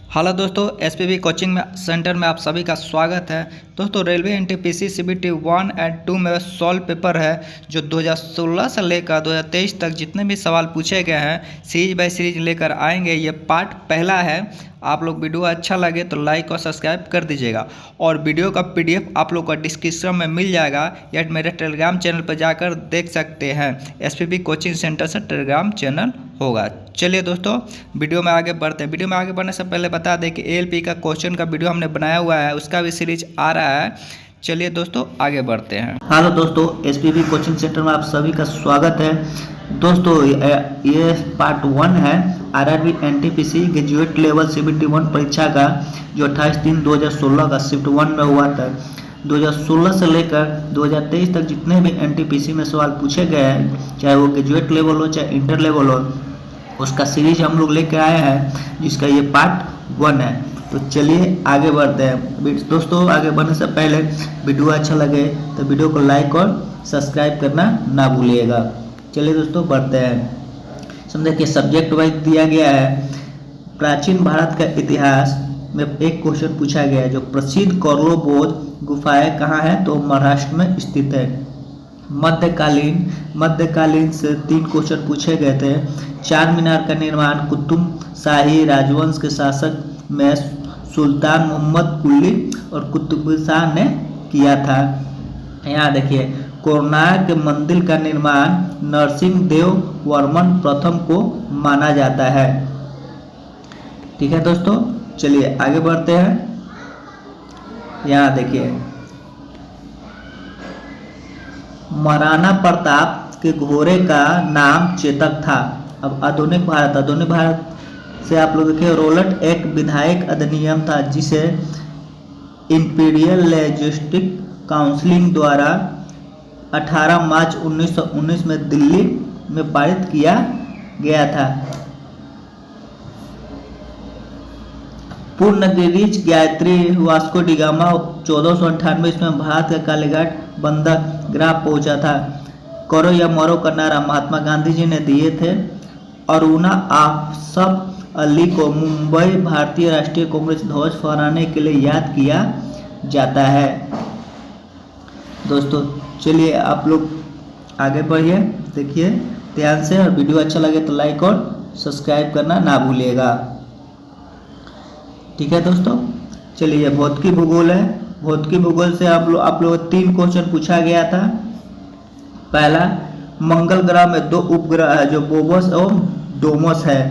Hello दोस्तों, SPB coaching में centre में आप सभी का स्वागत है। दोस्तों, रेलवे एनटीपीसी सीबीटी 1 और 2 में सॉल्व पेपर है जो 2016 से लेकर 2023 तक जितने भी सवाल पूछे गए हैं सीरीज बाय सीरीज लेकर आएंगे। ये पार्ट पहला है। आप लोग वीडियो अच्छा लगे तो लाइक और सब्सक्राइब कर दीजिएगा और वीडियो का पीडीएफ आप लोग का डिस्क्रिप्शन में मिल जाएगा या मेरे टेलीग्राम चैनल पर जाकर देख सकते हैं। एसपीबी कोचिंग सेंटर से टेलीग्राम चैनल होगा। चलिए दोस्तों, वीडियो में आगे बढ़ते हैं। वीडियो में आगे बढ़ने से पहले बता दें कि एएलपी का क्वेश्चन का वीडियो हमने बनाया हुआ है, उसका भी सीरीज आ रहा है। चलिए दोस्तों, आगे बढ़ते हैं। हेलो दोस्तों, एसपीबी कोचिंग सेंटर में आप सभी का स्वागत है। दोस्तों, ये पार्ट 1 है RRB NTPC graduate level CBT 1 परीक्षा का, जो 28/3/2016 का शिफ्ट 1 में हुआ था। 2016 से लेकर 2023 तक जितने भी एनटीपीसी में सवाल पूछे गए हैं, चाहे वो ग्रेजुएट लेवल हो चाहे इंटर लेवल हो, उसका सीरीज हम लोग लेकर आए हैं, जिसका ये पार्ट 1 है। तो चलिए आगे बढ़ते हैं। दोस्तों, आगे बढ़ने से पहले वीडियो अच्छा लगे तो वीडियो को लाइक और सब्सक्राइब करना ना भूलिएगा। चलिए दोस्तों, बढ़ते हैं। समझे कि सब्जेक्ट वाइज दिया गया है। प्राचीन भारत का इतिहास में एक क्वेश्चन पूछा गया है, जो प्रसिद्ध कौरलोबोध गुफाएं कहाँ है, तो महाराष्ट्र में स्थित है। मध्यकालीन से 3 क्वेश्चन पूछे गए थे। चार मीनार का निर्माण कुतुब शाही राजवंश के शासक में सुल्तान मोहम्मद कुली और कुतुब शाह ने किया था। यहाँ देखिए, कोणार्क मंदिर का निर्माण नरसिंह देव वर्मन प्रथम को माना जाता है। ठीक है दोस्तों, चलिए आगे बढ़ते हैं। यहाँ देखिए, महाराणा प्रताप के घोड़े का नाम चेतक था। अब आधुनिक भारत से आप लोग देखिए, रोलट एक विधायक अधिनियम था जिसे इंपीरियल लेजिस्टिक काउंसिल द्वारा 18 मार्च 1919 में दिल्ली में पारित किया गया था। पूर्णगिरिज गायत्री वास्को डिगामा 1498 इसमें भारत का कालीघाट बंदरगाह पहुंचा था। करो या मरो का नारा महात्मा गांधी जी ने दिए थे। अरुणा आसफ अली को मुंबई भारतीय राष्ट्रीय कांग्रेस ध्वज फहराने के लिए याद किया जाता है। दोस्तों, चलिए आप लोग आगे बढ़िए, देखिए ध्यान से, और वीडियो अच्छा लगे तो लाइक और सब्सक्राइब करना ना भूलिएगा। ठीक है दोस्तों, चलिए भौतिकी भूगोल है। भौतिकी भूगोल से आप लोग 3 क्वेश्चन पूछा गया था। पहला, मंगल ग्रह में 2 उपग्रह है जो बोबस और डोमस है।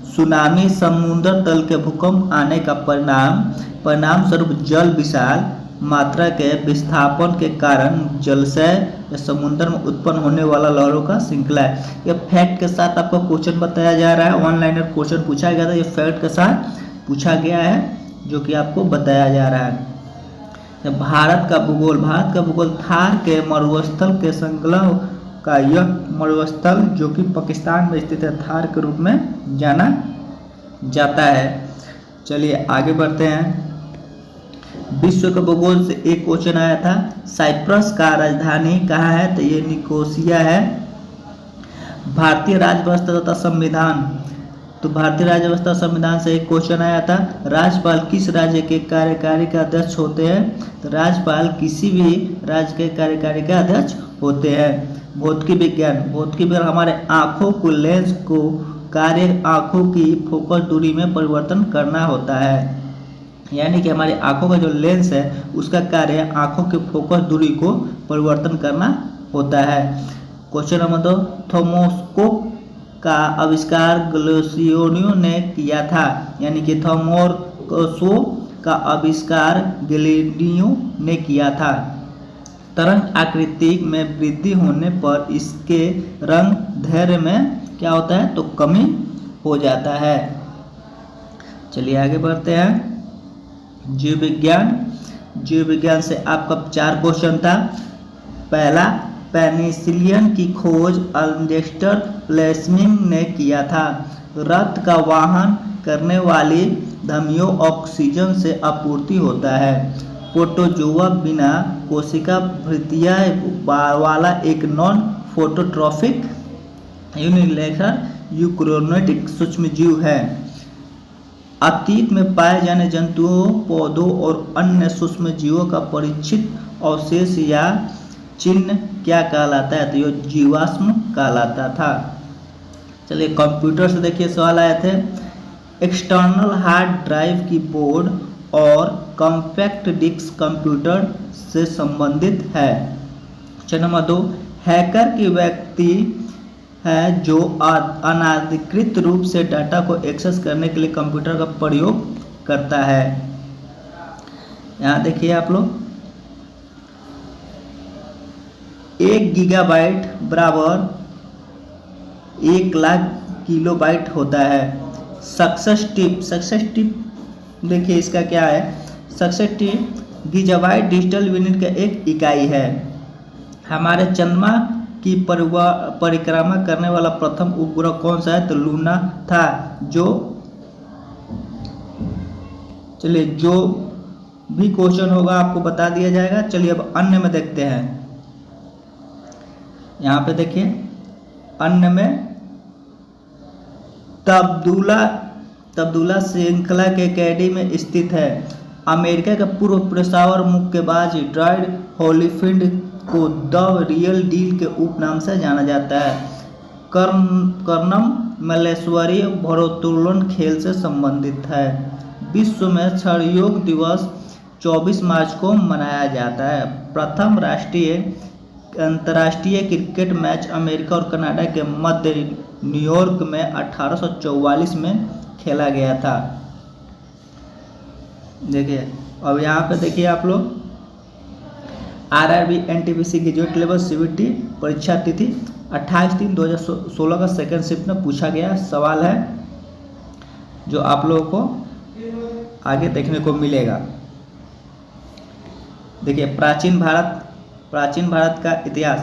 सुनामी समुद्र तल के भूकंप आने का परिणाम स्वरूप जल विशाल मात्रा के विस्थापन के कारण जलाशय या समुद्र में उत्पन्न होने वाला लहरों का श्रृंखला है। यह फैक्ट के साथ आपको क्वेश्चन बताया जा रहा है। ऑनलाइन क्वेश्चन पूछा गया था, ये फैक्ट के साथ पूछा गया है जो कि आपको बताया जा रहा है। भारत का भूगोल थार के मरुस्थल के श्रृंखला का यह मरुस्थल, जो कि पाकिस्तान में स्थित है, थार के रूप में जाना जाता है। चलिए आगे बढ़ते हैं। विश्व के भूगोल से एक क्वेश्चन आया था। साइप्रस का राजधानी कहाँ है, तो ये निकोसिया है। भारतीय राज्य व्यवस्था तथा संविधान, तो भारतीय राज्य व्यवस्था संविधान से एक क्वेश्चन आया था। राज्यपाल किस राज्य के कार्यकारी का अध्यक्ष होते हैं, तो राज्यपाल किसी भी राज्य के कार्यकारी का अध्यक्ष होते हैं। भौतिकी विज्ञान हमारे आँखों को लेंस को कार्य आँखों की फोकस दूरी में परिवर्तन करना होता है। यानी कि हमारी आँखों का जो लेंस है उसका कार्य आँखों के फोकस दूरी को परिवर्तन करना होता है। क्वेश्चन नंबर 2, थर्मोस्कोप का आविष्कार गैलीलियो ने किया था। यानी कि थर्मोस्कोप का आविष्कार गैलीलियो ने किया था। तरंग आकृति में वृद्धि होने पर इसके रंग दैर्घ्य में क्या होता है, तो कमी हो जाता है। चलिए आगे बढ़ते हैं। जीव विज्ञान से आपका 4 क्वेश्चन था। पहला, पेनिसिलिन की खोज अल्बर्ट फ्लेमिंग ने किया था। रक्त का वहन करने वाली धमनियों ऑक्सीजन से आपूर्ति होता है। प्रोटोजोआ बिना कोशिका वृत्तियाँ वाला एक नॉन फोटोट्रॉफिक यूनिलेटरल यूकैरियोटिक सूक्ष्मजीव है। अतीत में पाए जाने जंतुओं, पौधों और अन्य सूक्ष्म जीवों का परीक्षित अवशेष या चिन्ह क्या कहलाता है? तो ये जीवाश्म कहलाता था। चलिए कंप्यूटर से देखिए सवाल आए थे। एक्सटर्नल हार्ड ड्राइव की बोर्ड और कॉम्पैक्ट डिस्क कंप्यूटर से संबंधित है। नंबर 2, हैकर की व्यक्ति है जो अनाधिकृत रूप से डाटा को एक्सेस करने के लिए कंप्यूटर का प्रयोग करता है। यहाँ देखिए आप लोग, 1 गीगाबाइट बराबर 1,00,000 किलोबाइट होता है। सक्सेस टिप देखिए इसका क्या है। Success tip gigabyte digital unit का एक इकाई है। हमारे चंद्रमा की परिक्रमा करने वाला प्रथम उपग्रह कौन सा है? तो लूना था। चलिए जो भी क्वेश्चन होगा आपको बता दिया जाएगा। चलिए अब अन्य में देखते हैं। यहाँ पे देखिए अन्य में तब्दुला श्रृंखला के कैडी में स्थित है। अमेरिका के पूर्व पेशेवर मुक्केबाज ड्राइड होलीफील्ड को द रियल डील के उपनाम से जाना जाता है। कर्णम मल्लेश्वरी भारोत्तोलन खेल से संबंधित है। विश्व में क्षयरोग दिवस 24 मार्च को मनाया जाता है। प्रथम अंतर्राष्ट्रीय क्रिकेट मैच अमेरिका और कनाडा के मध्य न्यूयॉर्क में 1844 में खेला गया था। देखिए अब यहाँ पे देखिए आप लोग, RRB NTPC graduate level CBT परीक्षा तिथि 28/3/2016 का सेकंड शिफ्ट में पूछा गया सवाल है, जो आप लोगों को आगे देखने को मिलेगा। देखिए प्राचीन भारत का इतिहास।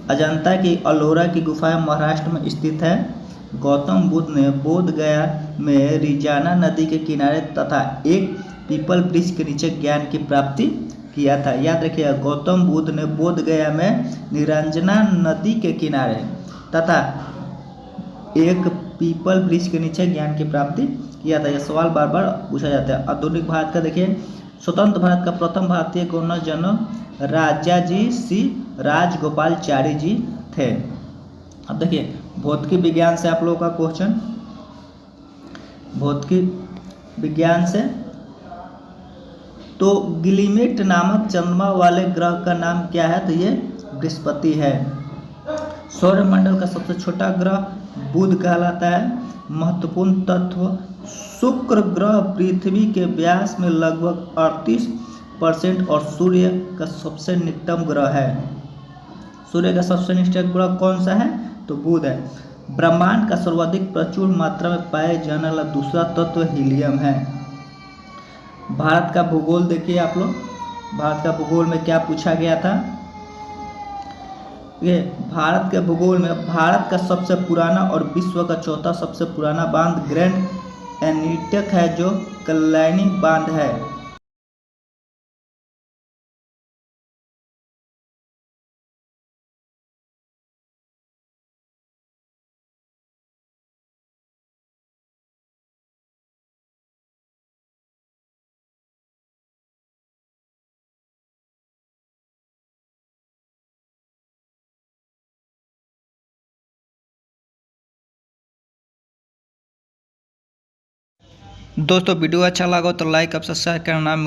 अजंता की अलोरा की गुफाएं महाराष्ट्र में स्थित है। गौतम बुद्ध ने बोध गया में रिजाना नदी के किनारे तथा एक पीपल वृक्ष के नीचे ज्ञान की प्राप्ति किया था। याद रखिएगा, गौतम बुद्ध ने बोध गया में निरंजना नदी के किनारे तथा एक पीपल वृक्ष के नीचे ज्ञान की प्राप्ति किया था। यह सवाल बार बार पूछा जाता है। आधुनिक भारत का देखिए, स्वतंत्र भारत का प्रथम भारतीय गवर्नर जनरल राजाजी सी राजगोपालचारी जी थे। अब देखिए भौतिकी विज्ञान से आप लोगों का क्वेश्चन, भौतिकी विज्ञान से, तो गिलीमेट नामक चंद्रमा वाले ग्रह का नाम क्या है? तो ये बृहस्पति है। सौरमंडल का सबसे छोटा ग्रह बुध कहलाता है। महत्वपूर्ण तत्व, शुक्र ग्रह पृथ्वी के व्यास में लगभग 38% और सूर्य का सबसे निकटतम ग्रह है। सूर्य का सबसे निकटतम ग्रह कौन सा है? तो बुध है। ब्रह्मांड का सर्वाधिक प्रचुर मात्रा में पाए जाने वाला दूसरा तत्व हीलियम है। भारत का भूगोल देखिए आप लोग, भारत का भूगोल में क्या पूछा गया था? ये भारत के भूगोल में भारत का सबसे पुराना और विश्व का चौथा सबसे पुराना बांध ग्रैंड एनीकट है, जो कल्याणी बांध है। दोस्तों वीडियो अच्छा लगा तो लाइक, सब्सक्राइब करना